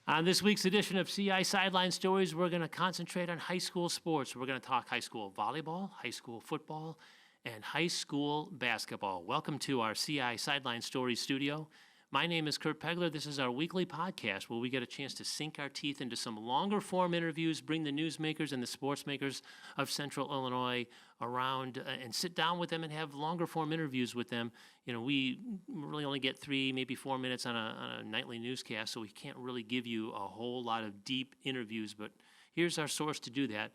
On this week's edition of CI Sideline Stories, we're going to concentrate on high school sports. We're going to talk high school volleyball, high school football, and high school basketball. Welcome to our CI Sideline Stories studio. My name is Kurt Pegler. This is our weekly podcast where we get a chance to sink our teeth into some longer form interviews, bring the newsmakers and the sports makers of Central Illinois around and sit down with them and have longer form interviews with them. You know, we really only get 3, maybe 4 minutes on a nightly newscast, so we can't really give you a whole lot of deep interviews, but here's our source to do that.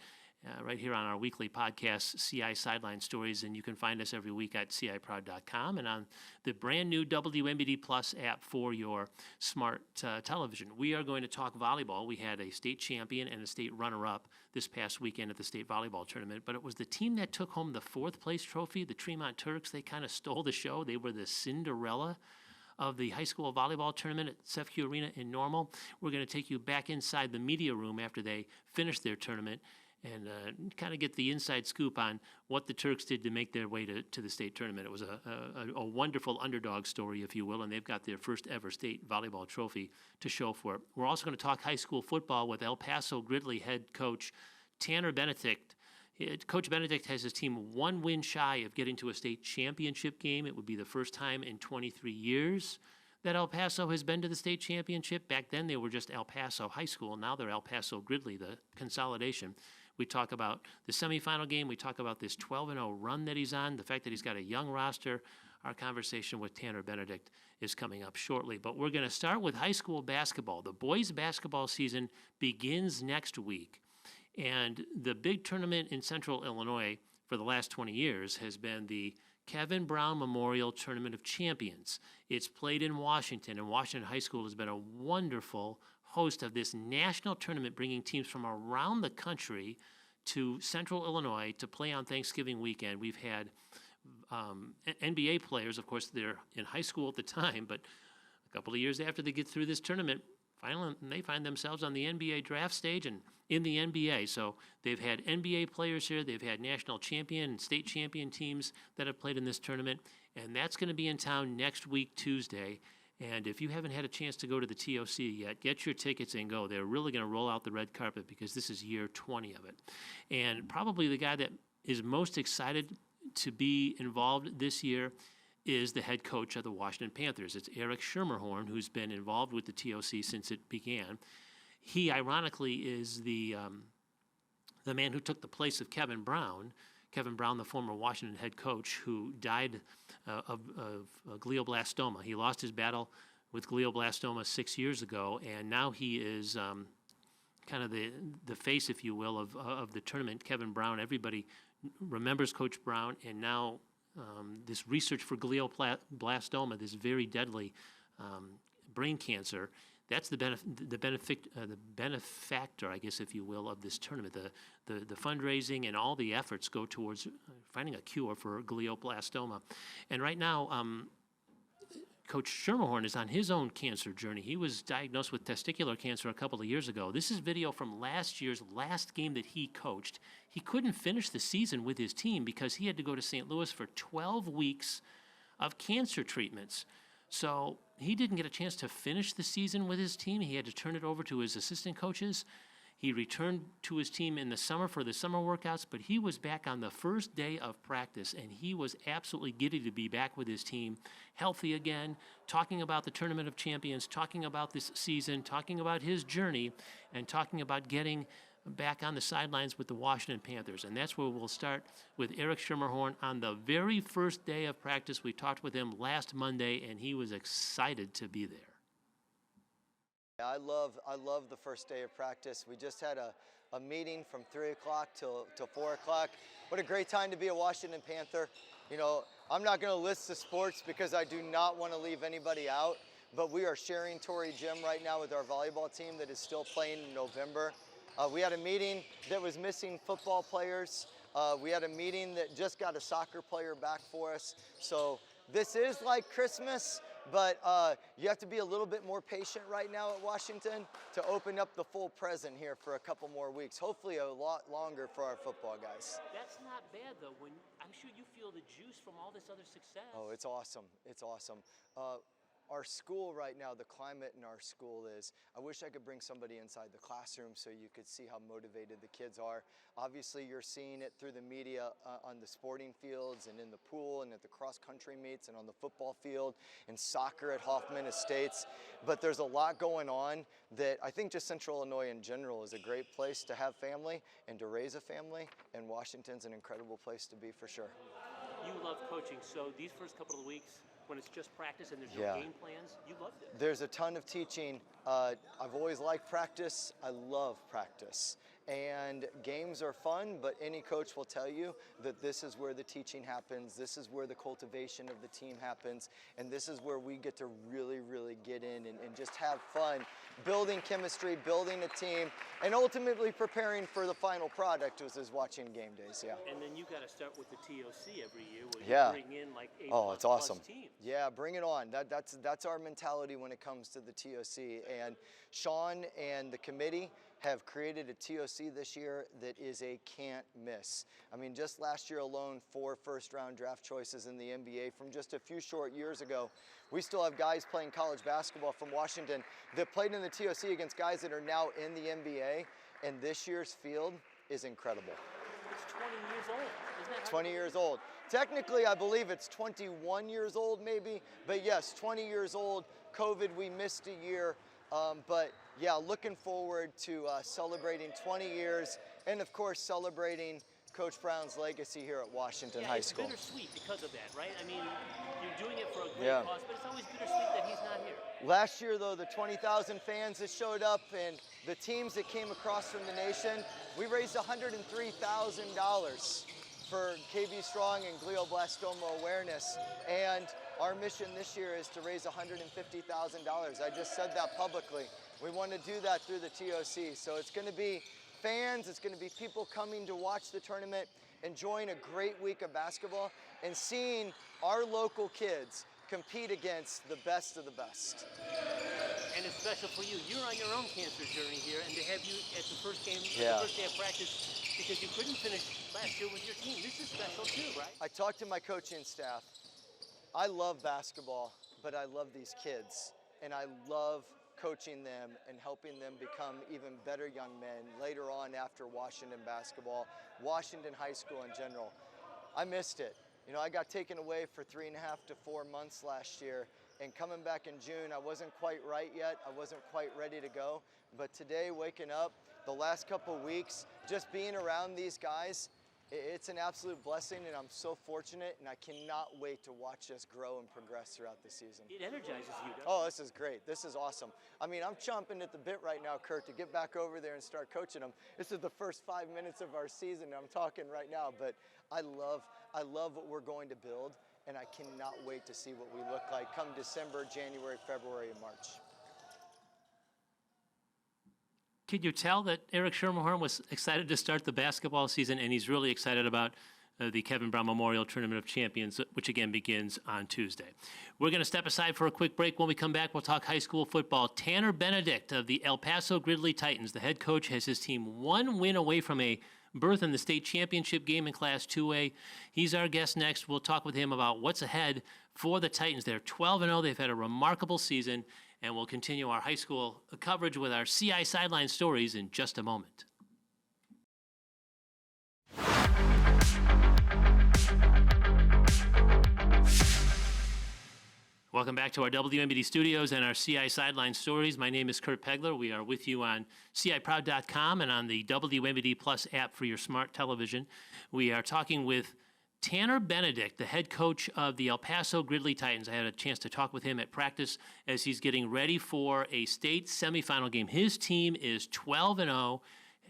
Right here on our weekly podcast, CI Sideline Stories, and you can find us every week at ciproud.com and on the brand new WMBD Plus app for your smart television. We are going to talk volleyball. We had a state champion and a state runner-up this past weekend at the state volleyball tournament, but it was the team that took home the 4th place trophy, the Tremont Turks. They kind of stole the show. They were the Cinderella of the high school volleyball tournament at CEFCU Arena in Normal. We're going to take you back inside the media room after they finished their tournament and kind of get the inside scoop on what the Turks did to make their way to the state tournament. It was a wonderful underdog story, if you will, and they've got their first ever state volleyball trophy to show for it. We're also going to talk high school football with El Paso Gridley head coach Tanner Benedict. Coach Benedict has his team 1 win shy of getting to a state championship game. It would be the first time in 23 years that El Paso has been to the state championship. Back then, they were just El Paso High School. Now they're El Paso Gridley, the consolidation. We talk about the semifinal game. We talk about this 12-0 run that he's on, the fact that he's got a young roster. Our conversation with Tanner Benedict is coming up shortly. But we're going to start with high school basketball. The boys' basketball season begins next week. And the big tournament in Central Illinois for the last 20 years has been the Kevin Brown Memorial Tournament of Champions. It's played in Washington, and Washington High School has been a wonderful host of this national tournament, bringing teams from around the country to Central Illinois to play on Thanksgiving weekend. We've had NBA players, of course, they're in high school at the time, but a couple of years after they get through this tournament, finally they find themselves on the NBA draft stage and in the NBA. So they've had NBA players here, they've had national champion and state champion teams that have played in this tournament, and that's going to be in town next week, Tuesday. And if you haven't had a chance to go to the TOC yet, get your tickets and go. They're really going to roll out the red carpet because this is year 20 of it. And probably the guy that is most excited to be involved this year is the head coach of the Washington Panthers. It's Eric Schermerhorn, who's been involved with the TOC since it began. He, ironically, is the man who took the place of Kevin Brown. Kevin Brown, the former Washington head coach, who died of glioblastoma. He lost his battle with glioblastoma 6 years ago, and now he is kind of the face, if you will, of the tournament. Kevin Brown, everybody remembers Coach Brown, and now this research for glioblastoma, this very deadly brain cancer, that's the benefactor, I guess, if you will, of this tournament. The fundraising and all the efforts go towards finding a cure for glioblastoma. And right now, Coach Schermerhorn is on his own cancer journey. He was diagnosed with testicular cancer a couple of years ago. This is video from last year's last game that he coached. He couldn't finish the season with his team because he had to go to St. Louis for 12 weeks of cancer treatments. So he didn't get a chance to finish the season with his team. He had to turn it over to his assistant coaches. He returned to his team in the summer for the summer workouts, but he was back on the first day of practice, and he was absolutely giddy to be back with his team, healthy again, talking about the Tournament of Champions, talking about this season, talking about his journey, and talking about getting back on the sidelines with the Washington Panthers. And that's where we'll start with Eric Schermerhorn on the very first day of practice. We talked with him last Monday, and he was excited to be there. I love the first day of practice. We just had a meeting from 3 o'clock till 4 o'clock. What a great time to be a Washington Panther. You know, I'm not going to list the sports because I do not want to leave anybody out, but we are sharing Torrey Gym right now with our volleyball team that is still playing in November. We had a meeting that was missing football players. We had a meeting that just got a soccer player back for us. So this is like Christmas, but you have to be a little bit more patient right now at Washington to open up the full present here for a couple more weeks. Hopefully a lot longer for our football guys. That's not bad, though, when I'm sure you feel the juice from all this other success. Oh, it's awesome. It's awesome. Our school right now, the climate in our school is, I wish I could bring somebody inside the classroom so you could see how motivated the kids are. Obviously, you're seeing it through the media on the sporting fields and in the pool and at the cross-country meets and on the football field and soccer at Hoffman Estates. But there's a lot going on that I think just Central Illinois in general is a great place to have family and to raise a family, and Washington's an incredible place to be for sure. You love coaching, so these first couple of weeks, when it's just practice and there's no game plans, you loved it. There's a ton of teaching. I've always liked practice. I love practice. And games are fun, but any coach will tell you that this is where the teaching happens, this is where the cultivation of the team happens, and this is where we get to really, really get in and just have fun, building chemistry, building a team, and ultimately preparing for the final product, which is watching game days, And then you got to start with the TOC every year where you bring in like a it's awesome. plus teams. Yeah, bring it on. That's our mentality when it comes to the TOC. And Sean and the committee have created a TOC this year that is a can't miss. I mean, just last year alone, 4 first-round draft choices in the NBA from just a few short years ago. We still have guys playing college basketball from Washington that played in the TOC against guys that are now in the NBA, and this year's field is incredible. It's 20 years old. Isn't that 20 years old. Technically, I believe it's 21 years old maybe, but yes, 20 years old. COVID, we missed a year. But yeah, looking forward to celebrating 20 years and of course celebrating Coach Brown's legacy here at Washington High School. It's bittersweet because of that, right? I mean, you're doing it for a great cause, but it's always bittersweet that he's not here. Last year though, the 20,000 fans that showed up and the teams that came across from the nation, we raised $103,000 for KB Strong and glioblastoma awareness. And our mission this year is to raise $150,000. I just said that publicly. We want to do that through the TOC. So it's going to be fans, it's going to be people coming to watch the tournament, enjoying a great week of basketball, and seeing our local kids compete against the best of the best. And it's special for you. You're on your own cancer journey here, and to have you at the first game, Yeah. the first day of practice, because you couldn't finish last year with your team. This is special too, right? I talked to my coaching staff. I love basketball, but I love these kids, and I love coaching them and helping them become even better young men later on after Washington basketball, Washington High School in general. I missed it. You know, I got taken away for 3.5 to 4 months last year, and coming back in June, I wasn't quite right yet. I wasn't quite ready to go. But today, waking up, the last couple weeks, just being around these guys, it's an absolute blessing, and I'm so fortunate, and I cannot wait to watch us grow and progress throughout the season. It energizes you, doesn't it? Oh, this is great. This is awesome. I mean, I'm chomping at the bit right now, Kurt, to get back over there and start coaching them. This is the first 5 minutes of our season. I'm talking right now, but I love what we're going to build, and I cannot wait to see what we look like come December, January, February, and March. Can you tell that Eric Schermerhorn was excited to start the basketball season, and he's really excited about the Kevin Brown Memorial Tournament of Champions, which again begins on Tuesday. We're going to step aside for a quick break. When we come back, we'll talk high school football. Tanner Benedict of the El Paso Gridley Titans, the head coach, has his team one win away from a berth in the state championship game in Class 2A. He's our guest next. We'll talk with him about what's ahead for the Titans. They're 12-0. They've had a remarkable season, and we'll continue our high school coverage with our CI Sideline Stories in just a moment. Welcome back to our WMBD studios and our CI Sideline Stories. My name is Kurt Pegler. We are with you on CIProud.com and on the WMBD Plus app for your smart television. We are talking with Tanner Benedict, the head coach of the El Paso Gridley Titans. I had a chance to talk with him at practice as he's getting ready for a state semifinal game. His team is 12-0,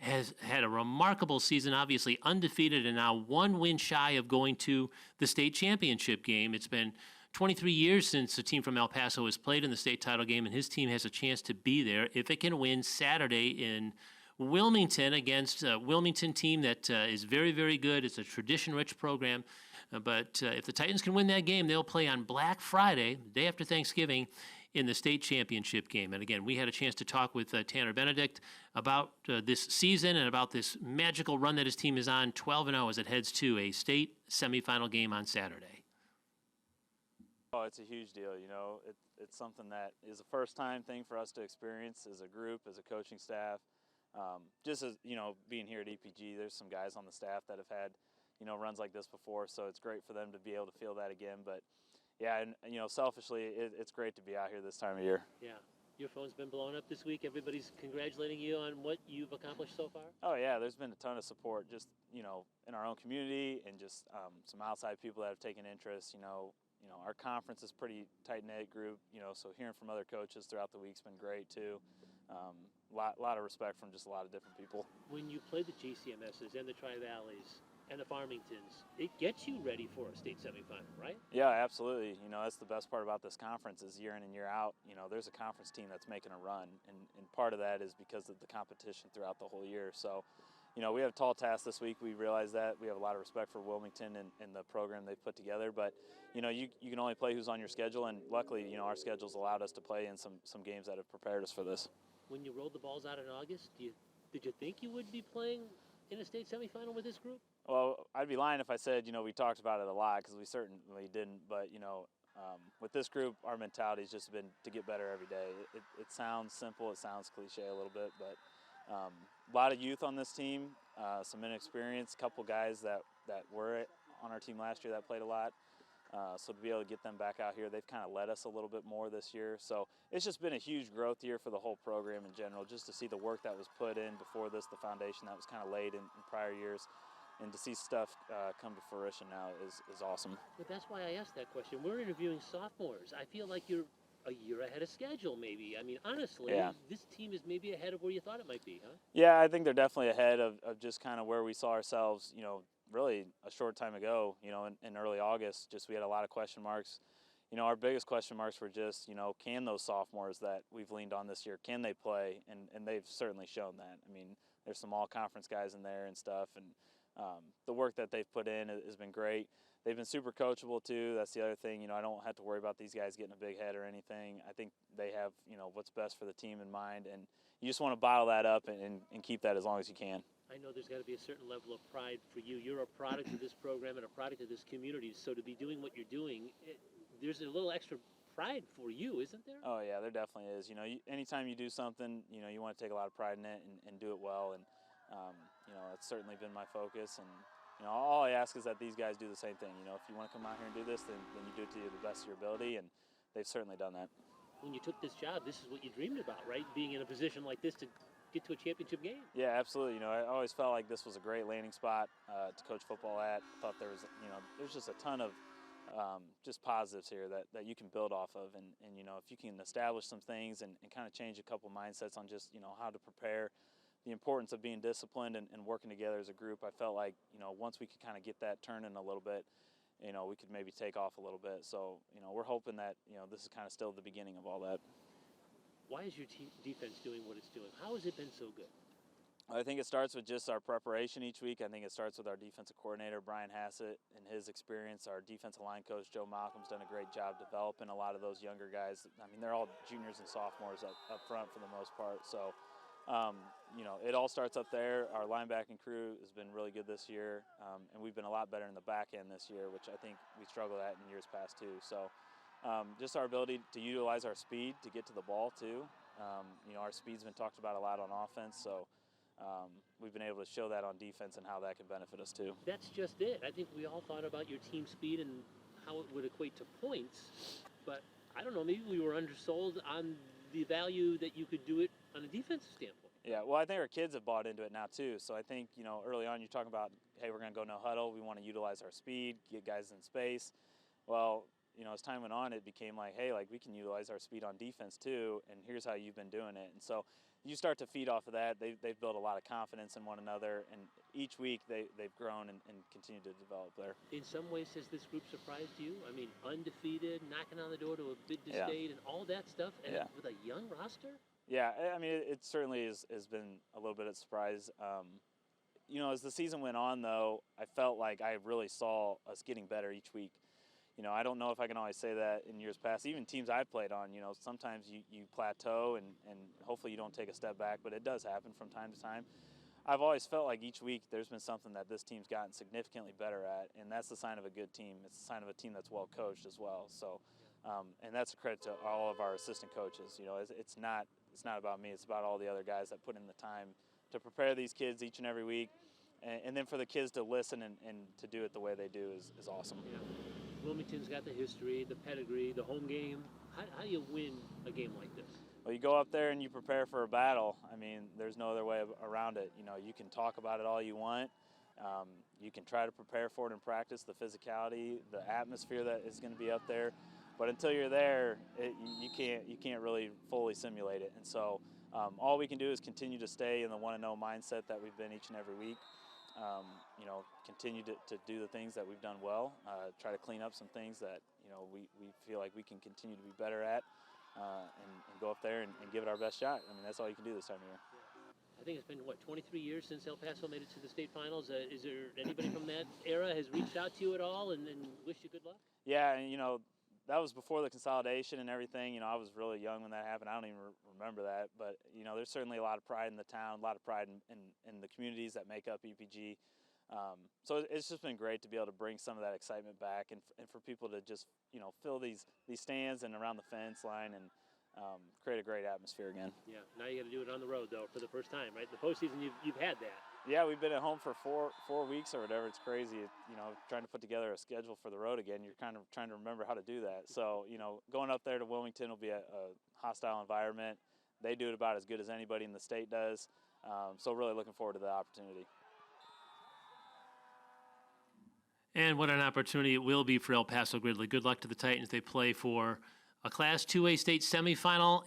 has had a remarkable season, obviously undefeated, and now one win shy of going to the state championship game. It's been 23 years since a team from El Paso has played in the state title game, and his team has a chance to be there if it can win Saturday in Wilmington against a Wilmington team that is very, very good. It's a tradition-rich program. But if the Titans can win that game, they'll play on Black Friday, the day after Thanksgiving, in the state championship game. And again, we had a chance to talk with Tanner Benedict about this season and about this magical run that his team is on, 12-0 as it heads to a state semifinal game on Saturday. Oh, it's a huge deal. It's something that is a first-time thing for us to experience as a group, as a coaching staff. Just as, being here at EPG, there's some guys on the staff that have had, runs like this before, so it's great for them to be able to feel that again. But, yeah, and selfishly, it's great to be out here this time of year. Yeah. Your phone's been blowing up this week. Everybody's congratulating you on what you've accomplished so far? Oh, yeah, there's been a ton of support just, in our own community and just some outside people that have taken interest. Our conference is pretty tight-knit group, so hearing from other coaches throughout the week's been great too. Lot of respect from just a lot of different people. When you play the JCMSs and the Tri-Valleys and the Farmingtons, it gets you ready for a state semifinal, right? Yeah, absolutely. That's the best part about this conference is year in and year out, there's a conference team that's making a run, and part of that is because of the competition throughout the whole year. So, we have a tall task this week. We realize that. We have a lot of respect for Wilmington and the program they've put together. But, you can only play who's on your schedule. And luckily, our schedule's allowed us to play in some games that have prepared us for this. When you rolled the balls out in August, did you think you would be playing in a state semifinal with this group? Well, I'd be lying if I said, we talked about it a lot because we certainly didn't. But, with this group, our mentality has just been to get better every day. It sounds simple. It sounds cliche a little bit, but a lot of youth on this team, some inexperience, a couple guys that were on our team last year that played a lot. So to be able to get them back out here, they've kind of led us a little bit more this year. So it's just been a huge growth year for the whole program in general, just to see the work that was put in before this, the foundation that was kind of laid in prior years. And to see stuff come to fruition now is awesome. But that's why I asked that question. We're interviewing sophomores. I feel like you're a year ahead of schedule, maybe. I mean, honestly, yeah. This team is maybe ahead of where you thought it might be, huh? Yeah, I think they're definitely ahead of just kind of where we saw ourselves, really a short time ago, in early August. Just we had a lot of question marks. Our biggest question marks were just, can those sophomores that we've leaned on this year, can they play? And they've certainly shown that. I mean, there's some all-conference guys in there and stuff, and the work that they've put in has been great. They've been super coachable too. That's the other thing. I don't have to worry about these guys getting a big head or anything. I think they have, what's best for the team in mind, and you just want to bottle that up and keep that as long as you can. I know there's got to be a certain level of pride for you. You're a product of this program and a product of this community. So to be doing what you're doing, there's a little extra pride for you, isn't there? Oh yeah, there definitely is. Anytime you do something, you want to take a lot of pride in it and do it well. And it's certainly been my focus. And all I ask is that these guys do the same thing. If you want to come out here and do this, then you do it to the best of your ability, and they've certainly done that. When you took this job, this is what you dreamed about, right? Being in a position like this to get to a championship game. Yeah, absolutely. I always felt like this was a great landing spot to coach football at. I thought there was, there's just a ton of just positives here that you can build off of, and if you can establish some things and kind of change a couple mindsets on just how to prepare, the importance of being disciplined and working together as a group. I felt like once we could kind of get that turning a little bit, we could maybe take off a little bit. So we're hoping that this is kind of still the beginning of all that. Why is your defense doing what it's doing? How has it been so good? I think it starts with just our preparation each week. I think it starts with our defensive coordinator, Brian Hassett, and his experience. Our defensive line coach, Joe Malcolm's done a great job developing a lot of those younger guys. I mean, they're all juniors and sophomores up front for the most part. So, it all starts up there. Our linebacking crew has been really good this year, and we've been a lot better in the back end this year, which I think we struggled at in years past too. So, just our ability to utilize our speed to get to the ball too. Our speed's been talked about a lot on offense, so we've been able to show that on defense and how that can benefit us too. That's just it. I think we all thought about your team speed and how it would equate to points, but I don't know, maybe we were undersold on the value that you could do it on a defensive standpoint. Yeah, well, I think our kids have bought into it now too. So I think, early on you're talking about, hey, we're going to go no huddle. We want to utilize our speed, get guys in space. Well, as time went on, it became like, hey, we can utilize our speed on defense too, and here's how you've been doing it. And so you start to feed off of that. They've built a lot of confidence in one another, and each week they've grown and continue to develop there. In some ways, has this group surprised you? I mean, undefeated, knocking on the door to a bid to Yeah. state and all that stuff, and Yeah. with a young roster? Yeah, I mean, it certainly has been a little bit of a surprise. You know, as the season went on, though, I felt like I really saw us getting better each week. You know, I don't know if I can always say that in years past. Even teams I've played on, you know, sometimes you plateau and hopefully you don't take a step back, but it does happen from time to time. I've always felt like each week there's been something that this team's gotten significantly better at, and that's the sign of a good team. It's a sign of a team that's well coached as well. So, and that's a credit to all of our assistant coaches. You know, it's not about me. It's about all the other guys that put in the time to prepare these kids each and every week, and then for the kids to listen and to do it the way they do is awesome. Yeah. Wilmington's got the history, the pedigree, the home game. How do you win a game like this? Well, you go up there and you prepare for a battle. I mean, there's no other way around it. You know, you can talk about it all you want. You can try to prepare for it in practice, the physicality, the atmosphere that is going to be up there. But until you're there, you can't really fully simulate it. And so all we can do is continue to stay in the want-to-know mindset that we've been each and every week. You know, continue to do the things that we've done well, try to clean up some things that, you know, we feel like we can continue to be better at, and go up there and give it our best shot. I mean, that's all you can do this time of year. I think it's been, 23 years since El Paso made it to the state finals. Is there anybody from that era has reached out to you at all and wished you good luck? Yeah, and, you know, that was before the consolidation and everything. You know, I was really young when that happened. I don't even remember that. But, you know, there's certainly a lot of pride in the town, a lot of pride in the communities that make up EPG. So it's just been great to be able to bring some of that excitement back and for people to just, you know, fill these stands and around the fence line and create a great atmosphere again. Yeah, now you got to do it on the road, though, for the first time, right? The postseason, you've had that. Yeah, we've been at home for four weeks or whatever. It's crazy, you know, trying to put together a schedule for the road again. You're kind of trying to remember how to do that. So, you know, going up there to Wilmington will be a hostile environment. They do it about as good as anybody in the state does. So really looking forward to the opportunity. And what an opportunity it will be for El Paso Gridley. Good luck to the Titans. They play for a Class 2A state semifinal,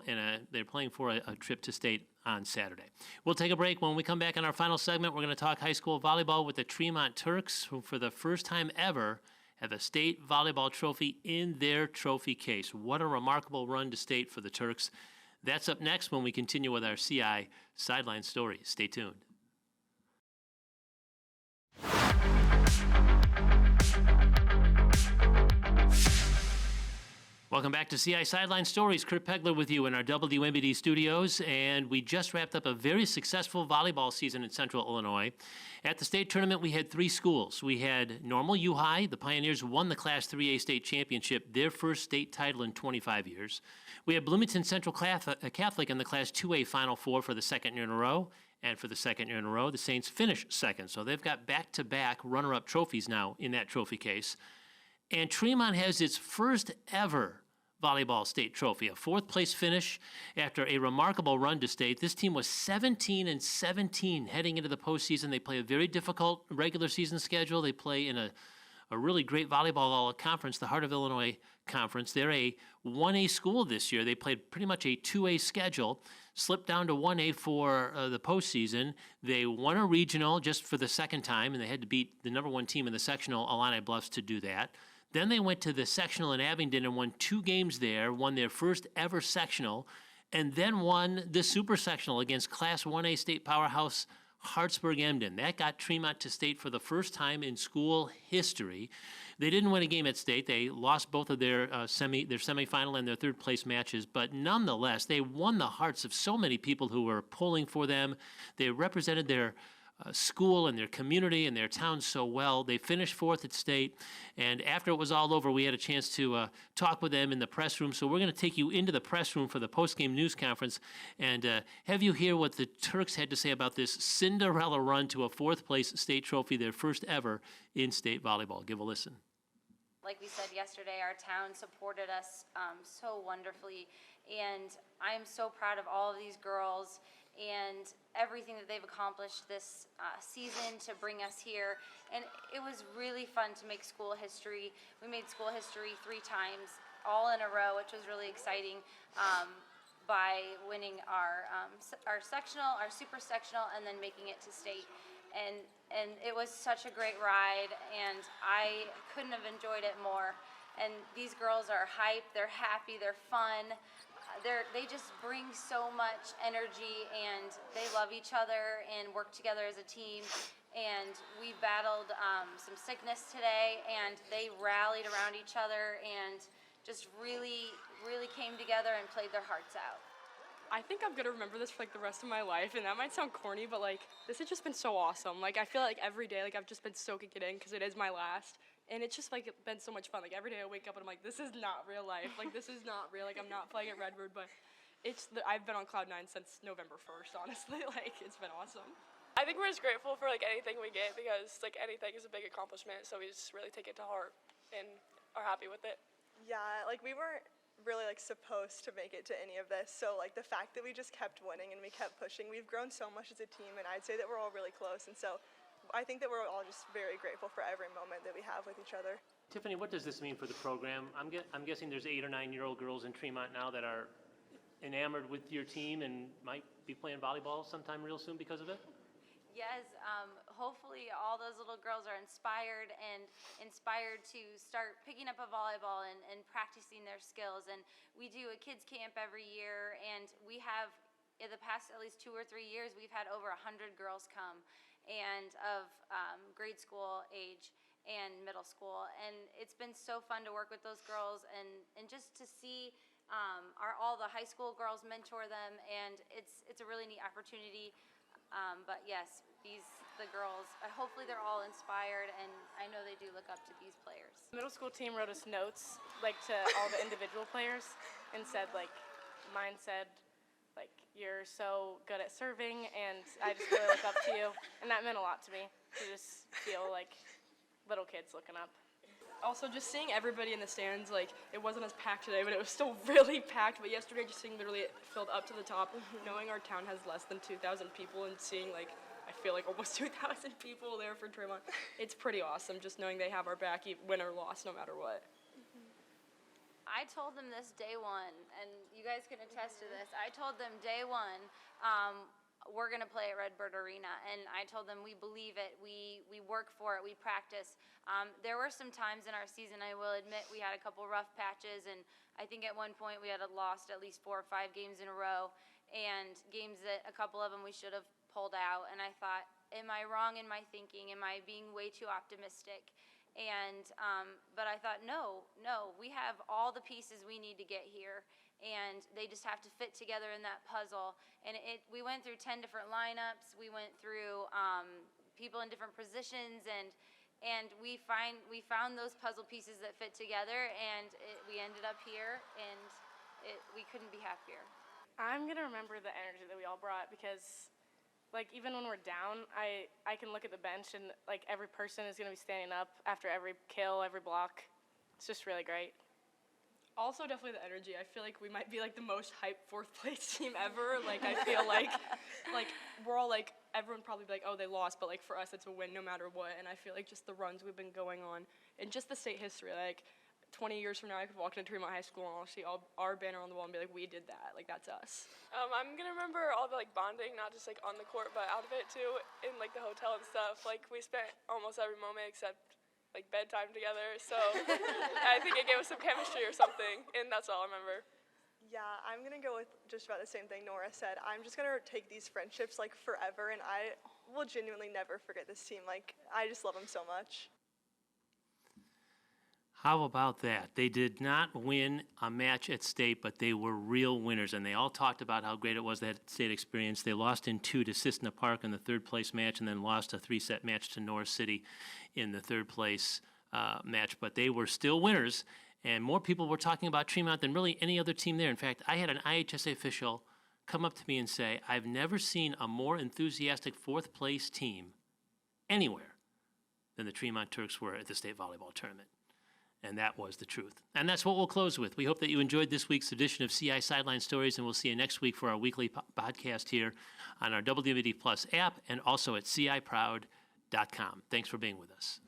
and they're playing for a trip to state on Saturday. We'll take a break. When we come back in our final segment, we're going to talk high school volleyball with the Tremont Turks, who for the first time ever have a state volleyball trophy in their trophy case. What a remarkable run to state for the Turks. That's up next when we continue with our CI Sideline Stories. Stay tuned. Welcome back to CI Sideline Stories. Kurt Pegler with you in our WMBD studios, and we just wrapped up a very successful volleyball season in Central Illinois. At the state tournament, we had 3 schools. We had Normal U High. The Pioneers won the Class 3A state championship, their first state title in 25 years. We had Bloomington Central Catholic in the Class 2A Final Four for the second year in a row. And for the second year in a row, the Saints finished second. So they've got back-to-back runner-up trophies now in that trophy case. And Tremont has its first ever volleyball state trophy, a 4th place finish after a remarkable run to state. This team was 17-17 heading into the postseason. They play a very difficult regular season schedule. They play in a really great volleyball conference, the Heart of Illinois Conference. They're a 1A school this year. They played pretty much a 2A schedule, slipped down to 1A for the postseason. They won a regional just for the second time, and they had to beat the number 1 team in the sectional, Illini Bluffs, to do that. Then they went to the sectional in Abingdon and won 2 games there, won their first ever sectional, and then won the super sectional against Class 1A state powerhouse Hartsburg-Emden. That got Tremont to state for the first time in school history. They didn't win a game at state. They lost both of their semifinal and their 3rd place matches, but nonetheless, they won the hearts of so many people who were pulling for them. They represented their school and their community and their town so well. They finished 4th at state, and after it was all over, we had a chance to talk with them in the press room. So we're going to take you into the press room for the post-game news conference and have you hear what the Turks had to say about this Cinderella run to a 4th place state trophy, their first ever in state volleyball. Give a listen. Like we said yesterday, our town supported us so wonderfully, and I'm so proud of all of these girls and everything that they've accomplished this season to bring us here. And it was really fun to make school history. We made school history 3 times, all in a row, which was really exciting, by winning our sectional, our super sectional, and then making it to state. And it was such a great ride, and I couldn't have enjoyed it more. And these girls are hyped, they're happy, they're fun. they just bring so much energy, and they love each other and work together as a team. And we battled some sickness today, and they rallied around each other and just really, really came together and played their hearts out. I think I'm gonna remember this for like the rest of my life, and that might sound corny, but like this has just been so awesome. Like I feel like every day, like I've just been soaking it in because it is my last, and it's just like been so much fun. Like every day I wake up and I'm like, this is not real life. Like this is not real. Like I'm not playing at Redbird, but I've been on cloud 9 since November 1st. Honestly, like it's been awesome. I think we're just grateful for like anything we get because like anything is a big accomplishment, so we just really take it to heart and are happy with it. Yeah, like we weren't really like supposed to make it to any of this, so like the fact that we just kept winning and we kept pushing, we've grown so much as a team, and I'd say that we're all really close, and so I think that we're all just very grateful for every moment that we have with each other. Tiffany, what does this mean for the program? I'm guessing there's 8 or 9-year-old girls in Tremont now that are enamored with your team and might be playing volleyball sometime real soon because of it? Yes, hopefully all those little girls are inspired to start picking up a volleyball and practicing their skills. And we do a kids camp every year, and we have, in the past at least 2 or 3 years, we've had over 100 girls come, and of grade school age and middle school. And it's been so fun to work with those girls and just to see all the high school girls mentor them, and it's a really neat opportunity. But yes, the girls, hopefully they're all inspired, and I know they do look up to these players. The middle school team wrote us notes like to all the individual players and said like, mine said like, you're so good at serving and I just really look up to you, and that meant a lot to me to just feel like little kids looking up. Also, just seeing everybody in the stands, like, it wasn't as packed today, but it was still really packed. But yesterday, just seeing literally it filled up to the top, knowing our town has less than 2,000 people and seeing, like, I feel like almost 2,000 people there for Tremont. It's pretty awesome just knowing they have our back, win or loss, no matter what. I told them this day one, and you guys can attest to this. I told them day one, we're going to play at Redbird Arena, and I told them we believe it, we work for it, we practice. There were some times in our season, I will admit, we had a couple rough patches, and I think at one point we had lost at least 4 or 5 games in a row, and games that a couple of them we should have pulled out. And I thought, am I wrong in my thinking? Am I being way too optimistic? And but I thought, no, we have all the pieces we need to get here, and they just have to fit together in that puzzle. And we went through 10 different lineups. We went through people in different positions, and we found those puzzle pieces that fit together, and we ended up here, and we couldn't be happier. I'm gonna remember the energy that we all brought because like even when we're down, I can look at the bench and like every person is gonna be standing up after every kill, every block. It's just really great. Also, definitely the energy. I feel like we might be like the most hyped 4th place team ever. Like I feel like we're all like, everyone probably be like, oh, they lost, but like for us it's a win no matter what. And I feel like just the runs we've been going on and just the state history, like 20 years from now I could walk into Tremont High School and I'll see our banner on the wall and be like, we did that. Like that's us. I'm gonna remember all the like bonding, not just like on the court, but out of it too, in like the hotel and stuff. Like we spent almost every moment except like bedtime together. So I think it gave us some chemistry or something, and that's all I remember. Yeah, I'm gonna go with just about the same thing Nora said. I'm just gonna take these friendships like forever, and I will genuinely never forget this team. Like I just love them so much. How about that? They did not win a match at state, but they were real winners, and they all talked about how great it was, that state experience. They lost in 2 to Cissna Park in the 3rd place match, and then lost a 3-set match to North City in the 3rd place match, but they were still winners, and more people were talking about Tremont than really any other team there. In fact, I had an IHSA official come up to me and say, I've never seen a more enthusiastic 4th place team anywhere than the Tremont Turks were at the state volleyball tournament. And that was the truth. And that's what we'll close with. We hope that you enjoyed this week's edition of CI Sideline Stories, and we'll see you next week for our weekly podcast here on our WMD Plus app and also at ciproud.com. Thanks for being with us.